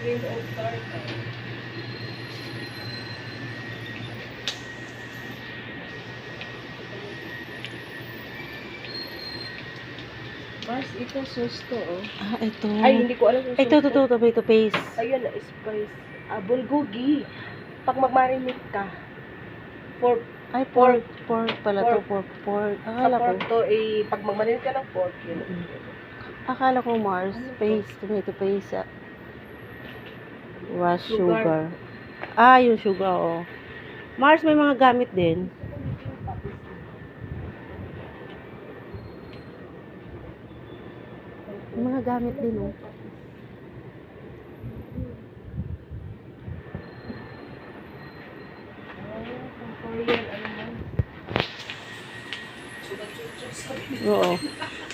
Grain of tartar. Mars, ito sauce to, oh. Ah, ito. Ay, hindi ko alam kung Ito, sauce to. tomato paste. Ayun, spice. Bulgogi. Pag mag-marinate ka, pork. Ay, pork pala to. Pork. Sa Akala ko. pork to, pag mag-marinate ka ng pork, yun. Akala ko Mars. Ano to? Paste. Tomato paste. Was Sugar. sugar. Ah, yung sugar, oh. Mars, may mga gamit din. May mga gamit din, oh. Oo.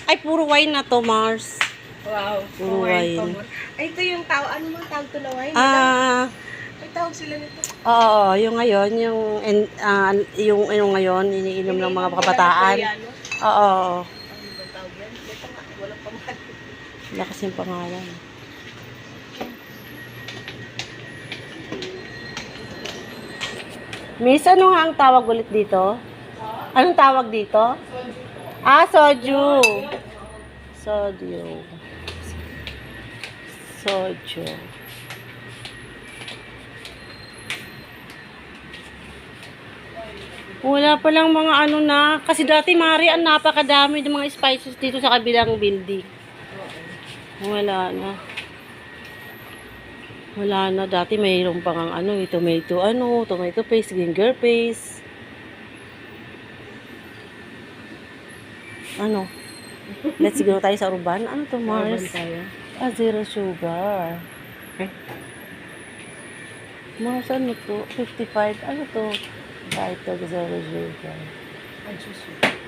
Ay, puro wine na to, Mars. Wow. Puro wine. Ay, ito yung tao. Ano mo tawag to na wine? Ah, May tawag sila nito. oo, yung ngayon, yung ngayon, iniinom ng mga kabataan. Oo. Ano ba tawag yan? Ito nga, walang pangalan. Wala kasing pangalan. Miss, ano nga ang tawag ulit dito? Anong tawag dito? Ah, soju. Soju. Soju. Wala palang mga ano na. Kasi dati, Mari, ang napakadami ng mga spices dito sa kabilang building. Wala na. Wala na. Dati mayroon pang ang tomato paste, ginger paste. Ano? Let's go tayo sa urban. Ano to, Mars? Ah, zero sugar. Mars, ano to? 55. Ano to? Dito, zero sugar. Ang susunod.